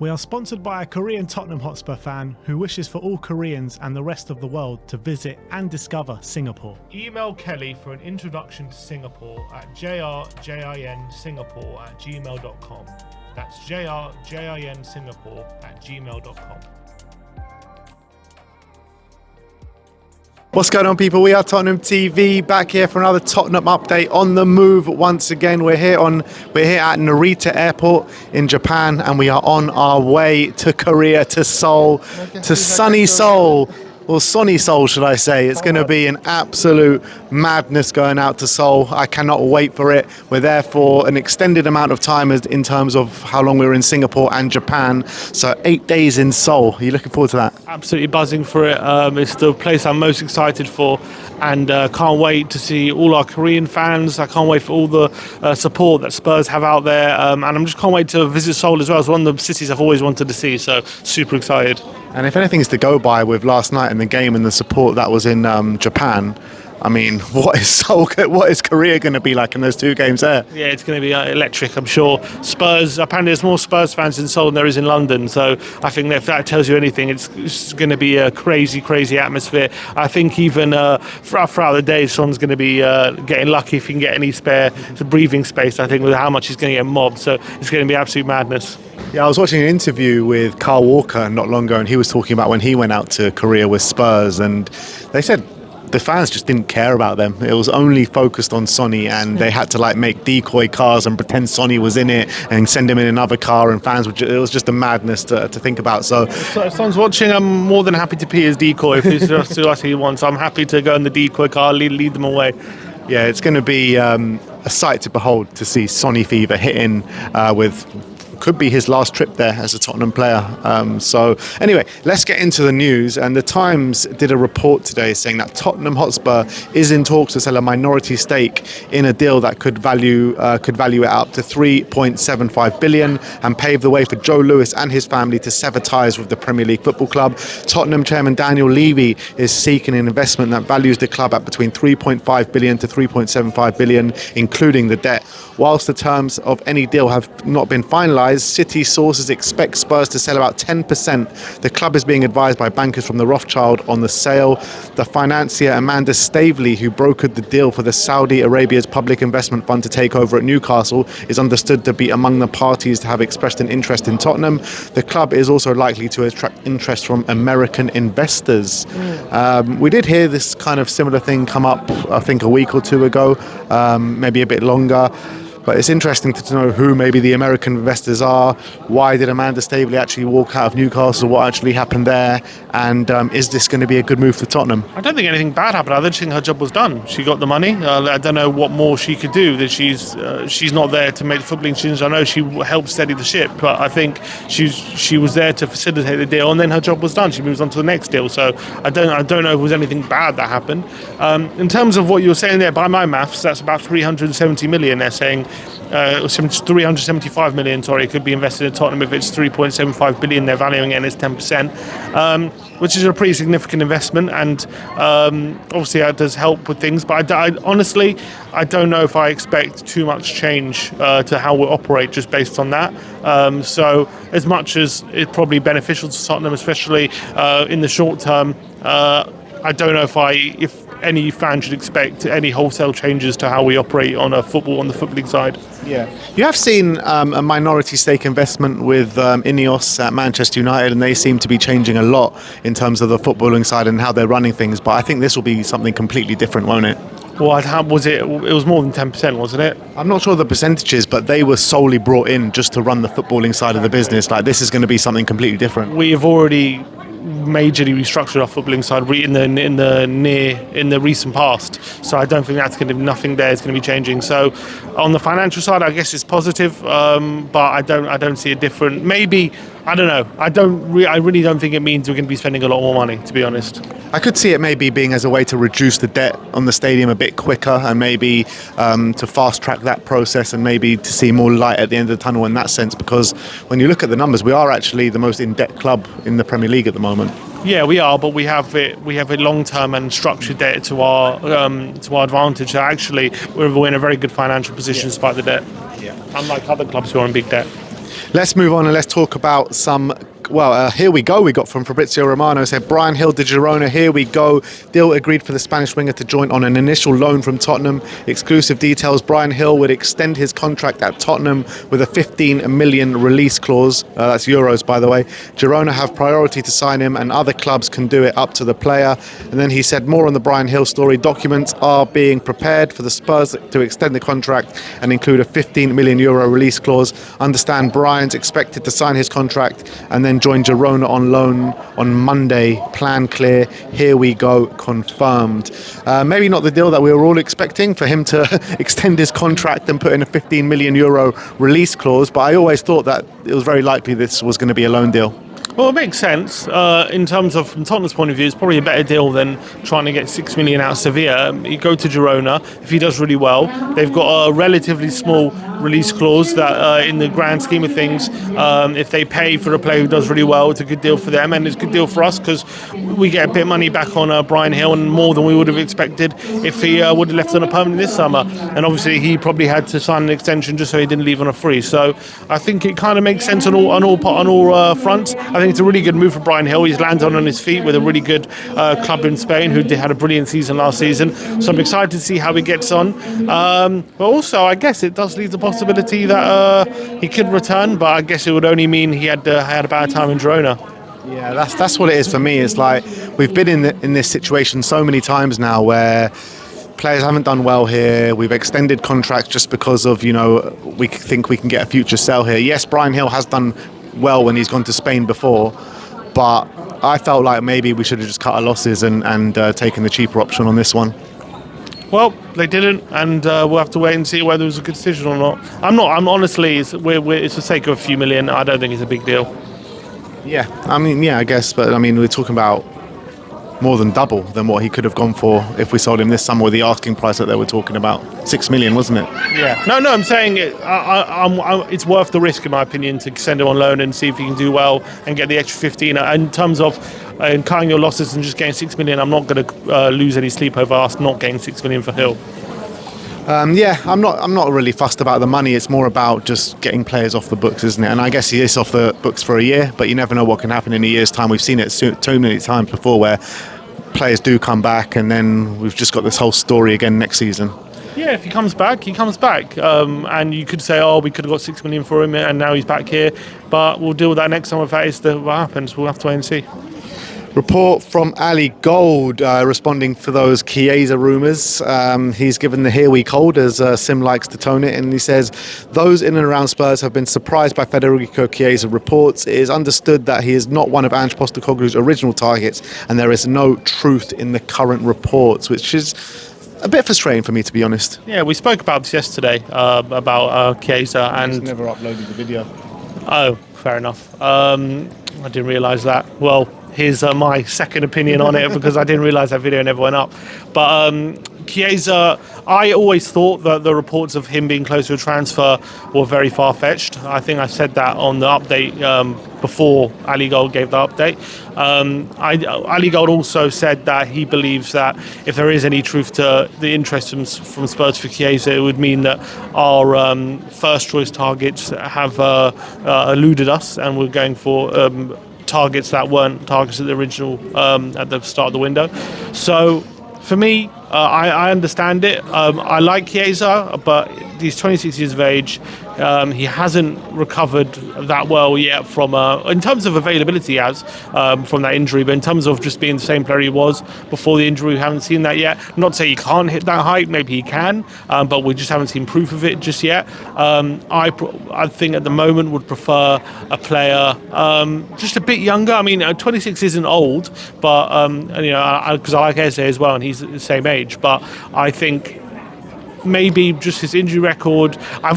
We are sponsored by a Korean Tottenham Hotspur fan who wishes for all Koreans and the rest of the world to visit and discover Singapore. Email Kelly for an introduction to Singapore at jrjinsingapore@gmail.com. That's jrjinsingapore@gmail.com. What's going on, people? We are Tottenham TV, back here for another Tottenham update on the move once again. We're here at Narita Airport in Japan, and we are on our way to Korea, to Seoul, to sunny Seoul. Or sunny Seoul, should I say. It's going to be an absolute madness going out to Seoul. I cannot wait for it. We're there for an extended amount of time in terms of how long we were in Singapore and Japan. So 8 days in Seoul. Are you looking forward to that? Absolutely buzzing for it. It's the place I'm most excited for, and can't wait to see all our Korean fans. I can't wait for all the support that Spurs have out there, and I'm just can't wait to visit Seoul as well. It's one of the cities I've always wanted to see, so super excited. And if anything's to go by with last night and the game and the support that was in Japan, I mean, what is Korea going to be like in those two games there? Yeah, it's going to be electric, I'm sure. Spurs, apparently there's more Spurs fans in Seoul than there is in London, so I think that if that tells you anything, it's going to be a crazy, crazy atmosphere. I think even throughout the day, Son's going to be getting lucky if he can get any spare breathing space, I think, with how much he's going to get mobbed, so it's going to be absolute madness. Yeah, I was watching an interview with Carl Walker not long ago, and he was talking about when he went out to Korea with Spurs, and they said the fans just didn't care about them. It was only focused on Sonny, and they had to make decoy cars and pretend Sonny was in it and send him in another car, and fans it was just a madness to think about. So if someone's watching, I'm more than happy to be his decoy if it's just what he wants. I'm happy to go in the decoy car, lead them away. Yeah, it's going to be a sight to behold to see Sonny Fever hitting with could be his last trip there as a Tottenham player. So anyway, let's get into the news. And the Times did a report today saying that Tottenham Hotspur is in talks to sell a minority stake in a deal that could value it up to 3.75 billion and pave the way for Joe Lewis and his family to sever ties with the Premier League Football Club. Tottenham chairman Daniel Levy is seeking an investment that values the club at between 3.5 billion to 3.75 billion, including the debt. Whilst the terms of any deal have not been finalised, City sources expect Spurs to sell about 10%. The club is being advised by bankers from the Rothschild on the sale. The financier Amanda Stavely, who brokered the deal for the Saudi Arabia's public investment fund to take over at Newcastle, is understood to be among the parties to have expressed an interest in Tottenham. The club is also likely to attract interest from American investors. We did hear this kind of similar thing come up, I think, a week or two ago, maybe a bit longer. But it's interesting to know who maybe the American investors are. Why did Amanda Stavely actually walk out of Newcastle? What actually happened there? And is this going to be a good move for Tottenham? I don't think anything bad happened. I don't think her job was done. She got the money. I don't know what more she could do. That she's not there to make the footballing decisions. I know she helped steady the ship, but I think she was there to facilitate the deal, and then her job was done. She moves on to the next deal. So I don't know if there was anything bad that happened. In terms of what you were saying there, by my maths, that's about 370 million. They're saying. 375 million, sorry, could be invested in Tottenham if it's 3.75 billion. They're valuing it as 10%, which is a pretty significant investment, and obviously that does help with things. But I honestly don't know if I expect too much change to how we operate just based on that. So as much as it's probably beneficial to Tottenham, especially in the short term, I don't know if any fan should expect any wholesale changes to how we operate on the footballing side. Yeah, you have seen a minority stake investment with Ineos at Manchester United, and they seem to be changing a lot in terms of the footballing side and how they're running things. But I think this will be something completely different, won't it? Well, was it? It was more than 10%, wasn't it? I'm not sure the percentages, but they were solely brought in just to run the footballing side of the business. This is going to be something completely different. We have already majorly restructured our footballing side in the recent past, so I don't think that's going to be nothing there is going to be changing. So on the financial side, I guess it's positive, but I don't see a different. Maybe I don't know. I really don't think it means we're going to be spending a lot more money, to be honest. I could see it maybe being as a way to reduce the debt on the stadium a bit quicker, and maybe to fast track that process, and maybe to see more light at the end of the tunnel in that sense. Because when you look at the numbers, we are actually the most in-debt club in the Premier League at the moment. Yeah, we are, but we have a long-term and structured debt to our advantage. So actually, we're in a very good financial position despite the debt. Yeah. Unlike other clubs who are in big debt. Let's move on and let's talk about some. Well, here we go. We got from Fabrizio Romano, said Bryan Gil to Girona. Here we go. Deal agreed for the Spanish winger to join on an initial loan from Tottenham. Exclusive details: Bryan Gil would extend his contract at Tottenham with a 15 million release clause. That's euros, by the way. Girona have priority to sign him, and other clubs can do it up to the player. And then he said more on the Bryan Gil story. Documents are being prepared for the Spurs to extend the contract and include a 15 million euro release clause. Understand Bryan's expected to sign his contract and then join Girona on loan on Monday. Plan clear. Here we go. Confirmed. Maybe not the deal that we were all expecting for him to extend his contract and put in a 15 million euro release clause, but I always thought that it was very likely this was going to be a loan deal. Well, it makes sense. In terms of, from Tottenham's point of view, it's probably a better deal than trying to get 6 million out of Sevilla. You go to Girona, if he does really well, they've got a relatively small release clause that in the grand scheme of things, if they pay for a player who does really well, it's a good deal for them, and it's a good deal for us because we get a bit of money back on Bryan Gil, and more than we would have expected if he would have left on a permanent this summer. And obviously he probably had to sign an extension just so he didn't leave on a free. So I think it kind of makes sense on all fronts. I think it's a really good move for Bryan Gil. He's landed on his feet with a really good club in Spain who had a brilliant season last season. So I'm excited to see how he gets on. But also, I guess it does leave the possibility that he could return, but I guess it would only mean he had a bad time in Girona. Yeah, that's what it is for me. It's like we've been in this situation so many times now where players haven't done well here. We've extended contracts just because of, we think we can get a future sell here. Yes, Bryan Gil has done well when he's gone to Spain before, but I felt like maybe we should have just cut our losses and taken the cheaper option on this one. Well, they didn't, and we'll have to wait and see whether it was a good decision or not. I'm honestly, it's for the sake of a few million. I don't think it's a big deal. Yeah, I guess, but we're talking about more than double than what he could have gone for if we sold him this summer with the asking price that they were talking about. 6 million, wasn't it? Yeah. No, I'm saying it's worth the risk, in my opinion, to send him on loan and see if he can do well and get the extra 15. In terms of cutting your losses and just getting 6 million, I'm not going to lose any sleep over us not getting 6 million for Gil. I'm not really fussed about the money. It's more about just getting players off the books, isn't it? And I guess he is off the books for a year, but you never know what can happen in a year's time. We've seen it too many times before where players do come back, and then we've just got this whole story again next season. Yeah, if he comes back, he comes back. And you could say, we could have got 6 million for him and now he's back here. But we'll deal with that next time if that is what happens. We'll have to wait and see. Report from Ali Gold responding for those Chiesa rumours. He's given the "here we cold" as Sim likes to tone it, and he says those in and around Spurs have been surprised by Federico Chiesa reports. It is understood that he is not one of Ange Postecoglou's original targets, and there is no truth in the current reports, which is a bit frustrating for me, to be honest. Yeah, we spoke about this yesterday about Chiesa, and he's never uploaded the video. Oh, fair enough. I didn't realise that. Well, here's my second opinion on it because I didn't realise that video never went up. But Chiesa, I always thought that the reports of him being close to a transfer were very far-fetched. I think I said that on the update before Ali Gold gave the update. Ali Gold also said that he believes that if there is any truth to the interest from Spurs for Chiesa, it would mean that our first-choice targets have eluded us and we're going for targets that weren't targets at the original at the start of the window. So for me, I understand it. I like Chiesa, but he's 26 years of age. He hasn't recovered that well yet from, in terms of availability, from that injury, but in terms of just being the same player he was before the injury, we haven't seen that yet. Not to say he can't hit that height, maybe he can, but we just haven't seen proof of it just yet. I think at the moment would prefer a player just a bit younger. 26 isn't old, but because I like Eze as well, and he's the same age. But I think maybe just his injury record. I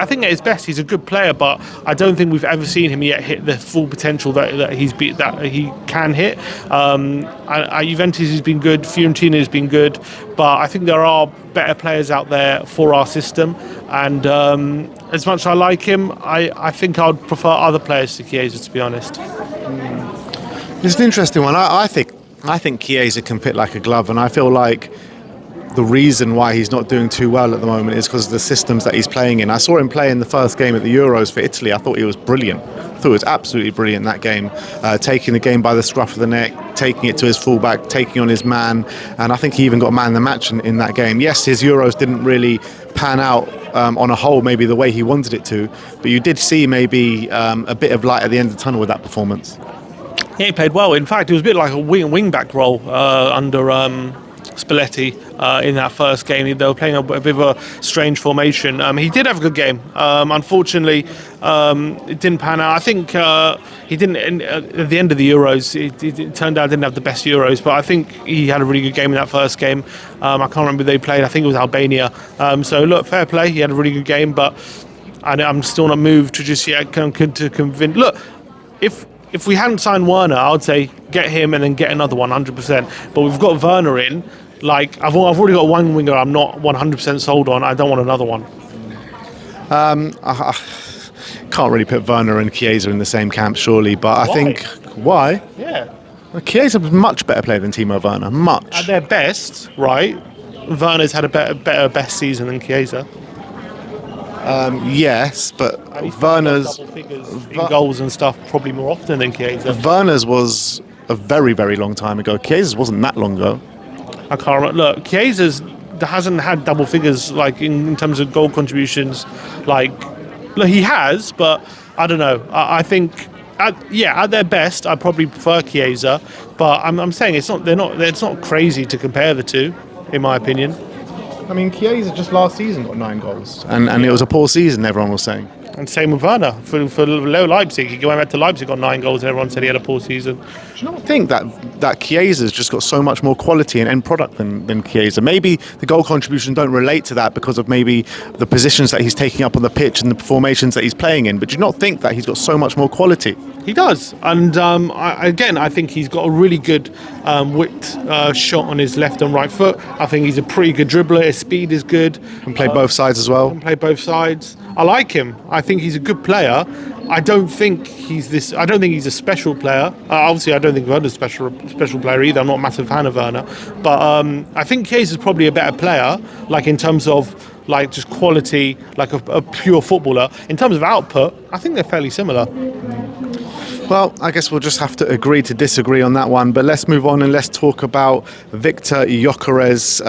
think at his best he's a good player, but I don't think we've ever seen him yet hit the full potential that he can hit. At Juventus he's been good, Fiorentina has been good, but I think there are better players out there for our system. And as much as I like him, I think I'd prefer other players to Chiesa, to be honest. It's an interesting one. I think Chiesa can fit like a glove, and I feel like the reason why he's not doing too well at the moment is because of the systems that he's playing in. I saw him play in the first game at the Euros for Italy. I thought he was brilliant. I thought he was absolutely brilliant that game, taking the game by the scruff of the neck, taking it to his fullback, taking on his man, and I think he even got man of the match in that game. Yes, his Euros didn't really pan out on a whole, maybe the way he wanted it to, but you did see maybe a bit of light at the end of the tunnel with that performance. Yeah, he played well. In fact, it was a bit like a wing-back role under Spalletti in that first game. They were playing a bit of a strange formation. He did have a good game. Unfortunately, it didn't pan out. I think he didn't, at the end of the Euros, it turned out didn't have the best Euros, but I think he had a really good game in that first game. I can't remember who they played. I think it was Albania. So look, fair play. He had a really good game, but I'm still not moved to just yet to convince. Look, if we hadn't signed Werner, I would say get him and then get another 100%. But we've got Werner in. Like I've already got one winger I'm not 100% sold on. I don't want another one. I can't really put Werner and Chiesa in the same camp, surely. But I think why? Yeah. Well, Chiesa's a much better player than Timo Werner. Much. At their best, right? Werner's had a better best season than Chiesa. Yes, but Werner's double figures in goals and stuff probably more often than Chiesa. Werner's was a very, very long time ago. Chiesa's wasn't that long ago. I can't remember. Look, Chiesa's hasn't had double figures like in terms of goal contributions. Like, look, he has, but I don't know. I think at their best, I probably prefer Chiesa. But I'm saying it's not crazy to compare the two, in my opinion. I mean, Chiesa just last season got 9 goals. And it was a poor season, everyone was saying. And same with Werner for Leipzig. He went back to Leipzig, got 9 goals, and everyone said he had a poor season. Do you not think that Chiesa's just got so much more quality and end product than Chiesa? Maybe the goal contributions don't relate to that because of maybe the positions that he's taking up on the pitch and the formations that he's playing in. But do you not think that he's got so much more quality? He does, and I think he's got a really good whipped shot on his left and right foot. I think he's a pretty good dribbler. His speed is good. Can play both sides as well. Can play both sides. I like him. I think he's a good player. I don't think he's a special player. Obviously, I don't think Werner's a special player either. I'm not a massive fan of Werner, but I think Chiesa's probably a better player, like in terms of like just quality, like a pure footballer. In terms of output, I think they're fairly similar. Well, I guess we'll just have to agree to disagree on that one. But let's move on and let's talk about Victor Gyökeres.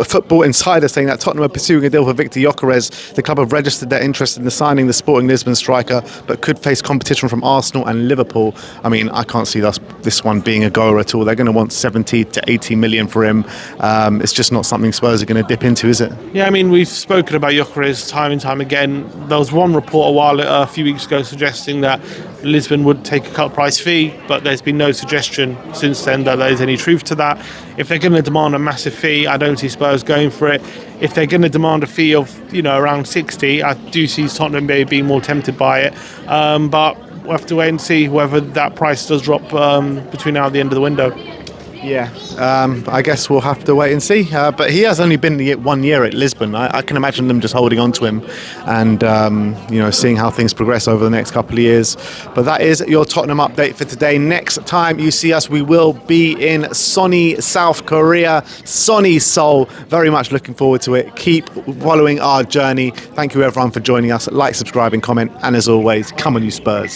Football Insider saying that Tottenham are pursuing a deal for Victor Gyökeres. The club have registered their interest in the signing the Sporting Lisbon striker, but could face competition from Arsenal and Liverpool. I mean, I can't see this one being a goer at all. They're going to want 70 to 80 million for him. It's just not something Spurs are going to dip into, is it? Yeah, I mean, we've spoken about Gyökeres time and time again. There was one report a few weeks ago suggesting that Lisbon would take a cut price fee, but there's been no suggestion since then that there's any truth to that. If they're going to demand a massive fee, I don't see Spurs going for it. If they're going to demand a fee of around 60, I do see Tottenham maybe being more tempted by it. But we'll have to wait and see whether that price does drop between now and the end of the window. Yeah, I guess we'll have to wait and see. But he has only been 1 year at Lisbon. I can imagine them just holding on to him and seeing how things progress over the next couple of years. But that is your Tottenham update for today. Next time you see us, we will be in sunny South Korea, sunny Seoul. Very much looking forward to it. Keep following our journey. Thank you everyone for joining us. Like, subscribe and comment. And as always, come on you Spurs.